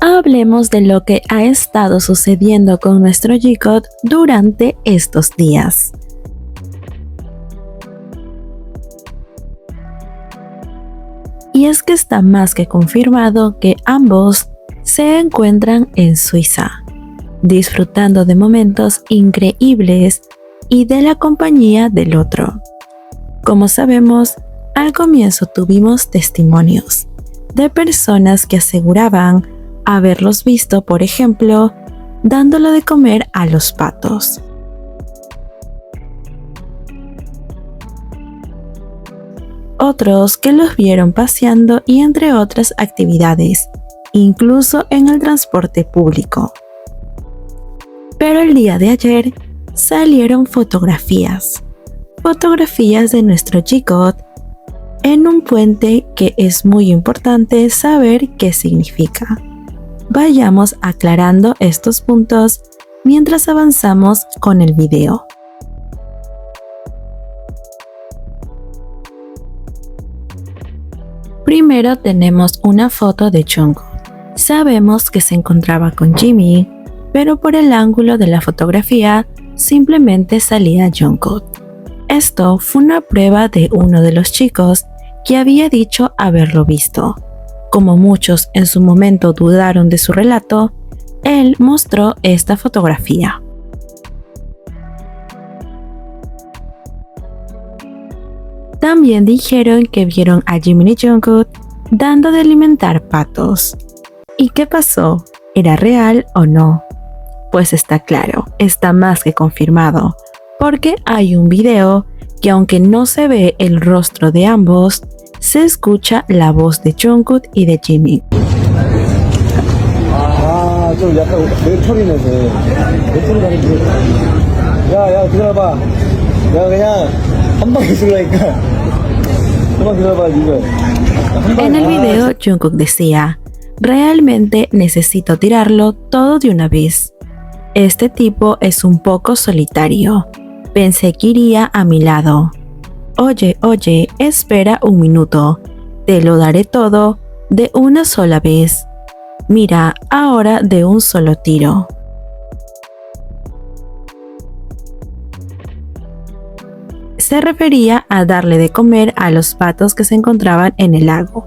Hablemos de lo que ha estado sucediendo con nuestro G-God durante estos días. Y es que está más que confirmado que ambos se encuentran en Suiza, disfrutando de momentos increíbles y de la compañía del otro. Como sabemos, al comienzo tuvimos testimonios de personas que aseguraban haberlos visto, por ejemplo, dándolo de comer a los patos. Otros que los vieron paseando y entre otras actividades, incluso en el transporte público. Pero el día de ayer salieron fotografías de nuestro G-God en un puente que es muy importante saber qué significa. Vayamos aclarando estos puntos mientras avanzamos con el video. Primero tenemos una foto de Jungkook. Sabemos que se encontraba con Jimin, pero por el ángulo de la fotografía simplemente salía Jungkook. Esto fue una prueba de uno de los chicos que había dicho haberlo visto. Como muchos en su momento dudaron de su relato, él mostró esta fotografía. También dijeron que vieron a Jimin y Jungkook dando de alimentar patos. ¿Y qué pasó? ¿Era real o no? Pues está claro, está más que confirmado, porque hay un video que aunque no se ve el rostro de ambos, se escucha la voz de Jungkook y de Jimin. 좀 약간 외톨이네서 외톨이 다니지. 야 기다려봐. 야 그냥 한 방에 쓸라니까. 한방 기다려봐 이거. En el video Jungkook decía: realmente necesito tirarlo todo de una vez. Este tipo es un poco solitario. Pensé que iría a mi lado. Oye, espera un minuto. Te lo daré todo de una sola vez. Mira, ahora de un solo tiro. Se refería a darle de comer a los patos que se encontraban en el lago.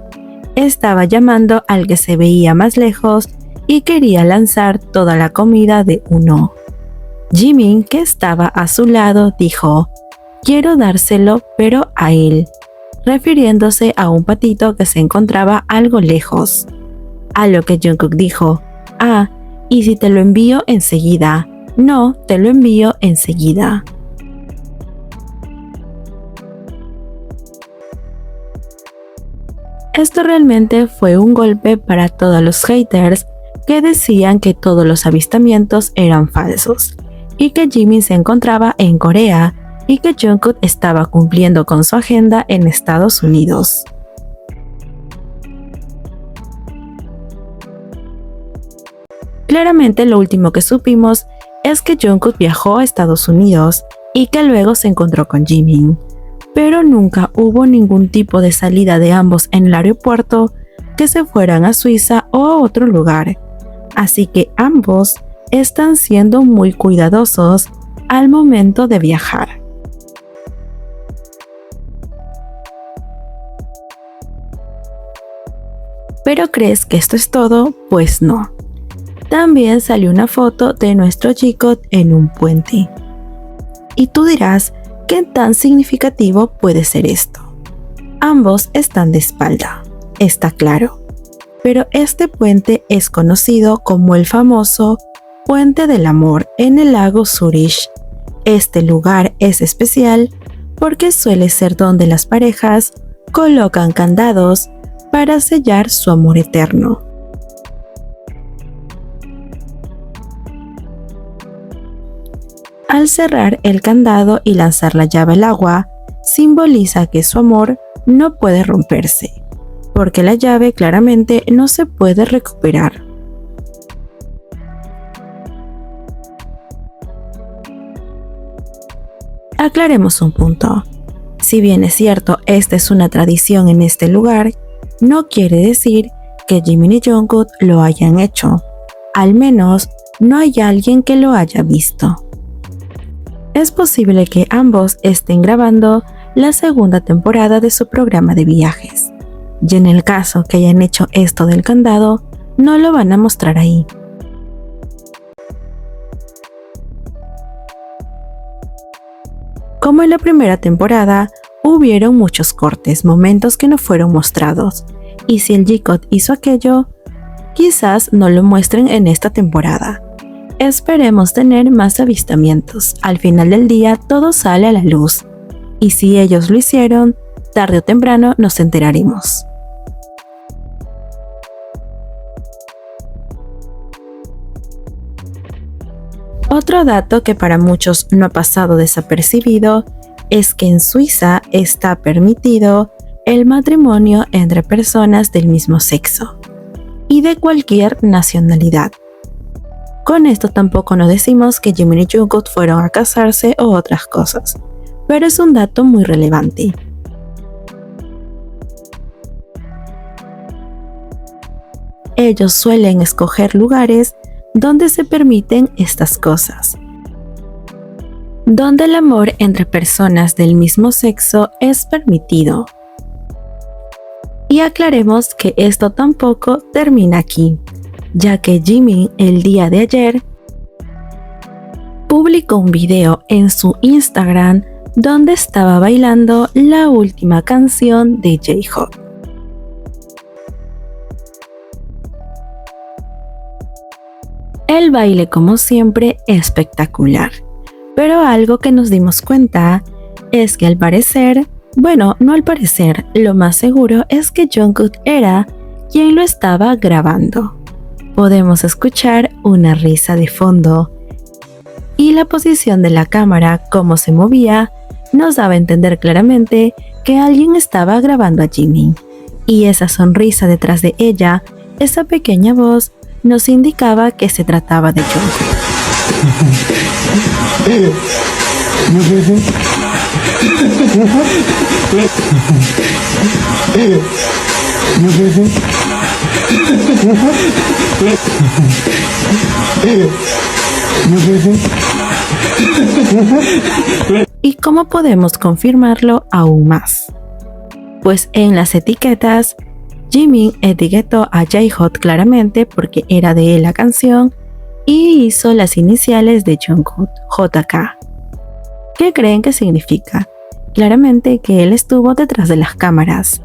Estaba llamando al que se veía más lejos y quería lanzar toda la comida de uno. Jimin, que estaba a su lado, dijo: quiero dárselo, pero a él, refiriéndose a un patito que se encontraba algo lejos. A lo que Jungkook dijo: ¿y si te lo envío enseguida? No, te lo envío enseguida. Esto realmente fue un golpe para todos los haters que decían que todos los avistamientos eran falsos y que Jimin se encontraba en Corea y que Jungkook estaba cumpliendo con su agenda en Estados Unidos. Claramente lo último que supimos es que Jungkook viajó a Estados Unidos y que luego se encontró con Jimin, pero nunca hubo ningún tipo de salida de ambos en el aeropuerto que se fueran a Suiza o a otro lugar, así que ambos están siendo muy cuidadosos al momento de viajar. ¿Pero crees que esto es todo? Pues no. También salió una foto de nuestro G-God en un puente. Y tú dirás, ¿qué tan significativo puede ser esto? Ambos están de espalda, está claro. Pero este puente es conocido como el famoso Puente del Amor en el lago Zurich. Este lugar es especial porque suele ser donde las parejas colocan candados para sellar su amor eterno. Al cerrar el candado y lanzar la llave al agua, simboliza que su amor no puede romperse, porque la llave claramente no se puede recuperar. Aclaremos un punto. Si bien es cierto, esta es una tradición en este lugar, no quiere decir que Jimin y Jungkook lo hayan hecho. Al menos no hay alguien que lo haya visto. Es posible que ambos estén grabando la segunda temporada de su programa de viajes. Y en el caso que hayan hecho esto del candado, no lo van a mostrar ahí. Como en la primera temporada, hubieron muchos cortes, momentos que no fueron mostrados. Y si el G-Cut hizo aquello, quizás no lo muestren en esta temporada. Esperemos tener más avistamientos. Al final del día todo sale a la luz. Y si ellos lo hicieron, tarde o temprano nos enteraremos. Otro dato que para muchos no ha pasado desapercibido es que en Suiza está permitido el matrimonio entre personas del mismo sexo y de cualquier nacionalidad. Con esto tampoco nos decimos que Jimin y Jungkook fueron a casarse o otras cosas, pero es un dato muy relevante. Ellos suelen escoger lugares donde se permiten estas cosas, donde el amor entre personas del mismo sexo es permitido. Y aclaremos que esto tampoco termina aquí, ya que Jimin el día de ayer publicó un video en su Instagram donde estaba bailando la última canción de J-Hope. El baile, como siempre, espectacular, pero algo que nos dimos cuenta es que al parecer, lo más seguro es que Jungkook era quien lo estaba grabando. Podemos escuchar una risa de fondo y la posición de la cámara, cómo se movía, nos daba a entender claramente que alguien estaba grabando a Jimin. Y esa sonrisa detrás de ella, esa pequeña voz, nos indicaba que se trataba de Jungkook. ¿Y cómo podemos confirmarlo aún más? Pues en las etiquetas, Jimin etiquetó a J-Hope claramente porque era de él la canción y hizo las iniciales de Jungkook, JK. ¿Qué creen que significa? Claramente que él estuvo detrás de las cámaras.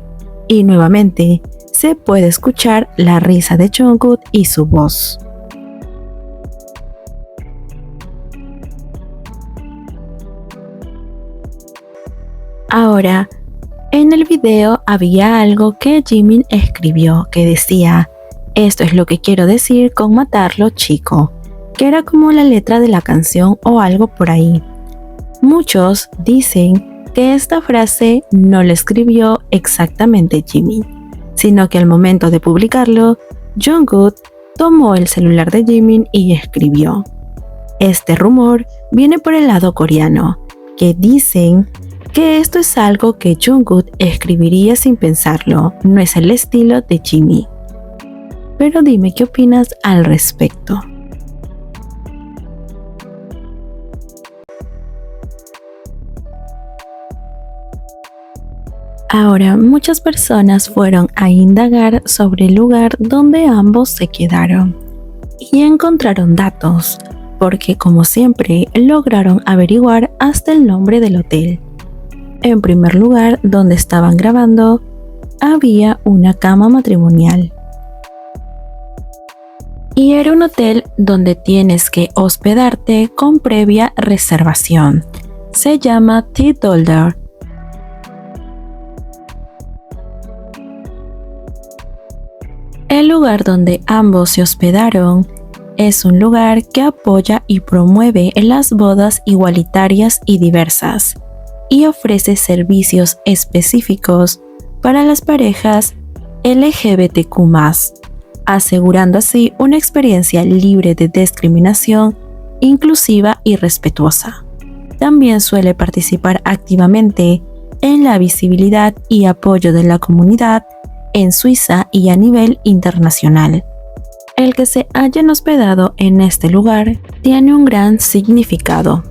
Y nuevamente se puede escuchar la risa de Jungkook y su voz. Ahora, en el video había algo que Jimin escribió que decía: "Esto es lo que quiero decir con matarlo, chico", que era como la letra de la canción o algo por ahí. Muchos dicen que esta frase no la escribió exactamente Jimin, sino que al momento de publicarlo, Jungkook tomó el celular de Jimin y escribió. Este rumor viene por el lado coreano, que dicen que esto es algo que Jungkook escribiría sin pensarlo, no es el estilo de Jimin. Pero dime qué opinas al respecto. Ahora, muchas personas fueron a indagar sobre el lugar donde ambos se quedaron y encontraron datos, porque como siempre lograron averiguar hasta el nombre del hotel. En primer lugar, donde estaban grabando, había una cama matrimonial. Y era un hotel donde tienes que hospedarte con previa reservación. Se llama T-Dollar. El lugar donde ambos se hospedaron es un lugar que apoya y promueve las bodas igualitarias y diversas, y ofrece servicios específicos para las parejas LGBTQ+, asegurando así una experiencia libre de discriminación, inclusiva y respetuosa. También suele participar activamente en la visibilidad y apoyo de la comunidad en Suiza y a nivel internacional. El que se hayan hospedado en este lugar tiene un gran significado.